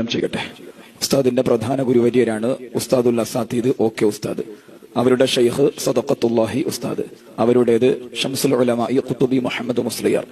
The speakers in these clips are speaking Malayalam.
ചെയ്യട്ടെ. ഉസ്താദിന്റെ പ്രധാന ഗുരുവര്യരാണ് ഉസ്താദുൽ അസാത്തീദ് ഓക്കെ ഉസ്താദ്. അവരുടെ ഷെയ്ഖ് സദഖത്തുല്ലാഹി ഉസ്താദ്. അവരുടേത് ഷംസുൽ ഉലമാഇ ഖുതുബി മുഹമ്മദ് മുസ്ലിയാർ.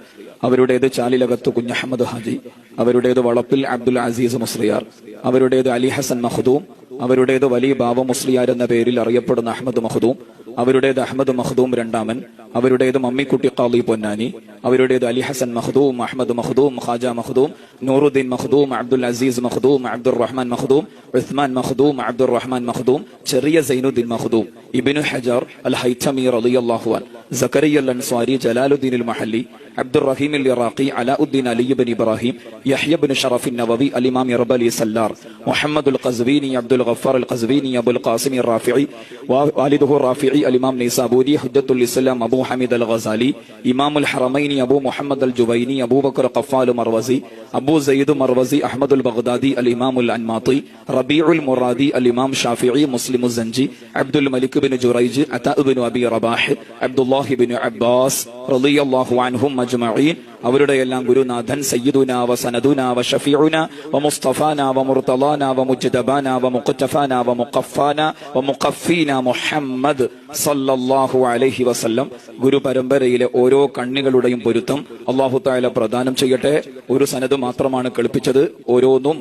അവരുടേത് ചാലിലകത്ത് കുഞ്ഞഹമ്മദ് ഹാജി. അവരുടേത് വളപ്പിൽ അബ്ദുൽ അസീസ് മുസ്ലിയാർ. അവരുടേത് അലി ഹസൻ മഖ്ദൂം. അവരുടേത് വലിയ ബാബ മുസ്ലിയാർ എന്ന പേരിൽ അറിയപ്പെടുന്ന അഹമ്മദ് മഖ്ദൂം. അവരുടേത് അഹമ്മദ് മഖ്ദൂം രണ്ടാമൻ. അവരുടേത് മമ്മിക്കുട്ടി ഖാദി പൊന്നാനി. അവരുടേത് അലി ഹസൻ മഖ്ദൂം, അഹമ്മദ് മഖ്ദൂം, ഖാജ മഖ്ദൂം, നൂറുദ്ദീൻ മഖ്ദൂം, അബ്ദുൽ അസീസ് മഖ്ദൂം, അബ്ദുർ റഹ്മാൻ മഖ്ദൂം, ഉസ്മാൻ മഖ്ദൂം, അബ്ദുർ റഹ്മാൻ മഖ്ദൂം, ചെറിയ സൈനുദ്ദീൻ മഖ്ദൂം, ഇബ്നു ഹജർ അൽ ഹൈതമി റളിയല്ലാഹു അൻഹു, സക്കറിയ അൽ അൻസ്വാരി, ജലാലുദ്ദീൻ അൽ മഹല്ലി, അബ്ദുർ റഹീം അൽ ഇറാഖി, അലാഉദ്ദീൻ അലി ഇബ്നു ഇബ്രാഹിം, യഹ്യ ഇബ്നു ഷറഫ് നവവി, അൽ ഇമാം ഇർബലി സല്ലാർ, മുഹമ്മദുൽ ഖസ്വീനി, അബ്ദുൽ ഗഫാർ അൽ ഖസ്വീനി, അബുൽ ഖാസിം റാഫിഈ, വാലിദുഹു റാഫിഈ, അൽ ഇമാം നൈസാബൂരി, ഹുജ്ജത്തുൽ ഇസ്ലാം അബൂ ഹമീദ് അൽ ഗസാലി, ഇമാമുൽ ഹറമൈനി അബൂ മുഹമ്മദ് അൽ ജുവൈനി, അബൂബക്കർ ഖഫാൽ മർവസി, അബൂ സയ്യിദ് മർവസി, അഹ്മദുൽ ബഗ്ദാദി, അൽ ഇമാമുൽ അൻമാതി, റബീഉൽ മുറാദി, അൽ ഇമാം ഷാഫിഈ, മുസ്ലിമുസ് സഞ്ചി, അബ്ദുൽ മലിക് ബിൻ ജുറൈജ്, അതാ ഇബ്നു അബി റബാഹ്, അബ്ദുല്ലാഹി ബിൻ അബ്ബാസ് റളിയല്ലാഹു അൻഹും അജ്മഈൻ. അവരുടെ എല്ലാം ഗുരുനാഥൻ സയ്യിദുനാ വ സനദുനാ വ ഷഫീഉനാ വ മുസ്തഫാനാ വ മുർതളാനാ വ മുജ്തബാനാ വ മുഖ്തഫാനാ വ മുഖഫാനാ വ മുഖഫീനാ മുഹമ്മദ് സല്ലല്ലാഹു അലൈഹി വസല്ലം. ഗുരു പരമ്പരയിലെ ഓരോ കണ്ണികളുടെയും പൊരുത്തം അല്ലാഹു തആല പ്രദാനം ചെയ്യട്ടെ. ഒരു സനദ് മാത്രമാണ് കേൾപ്പിച്ചത്. ഓരോന്നും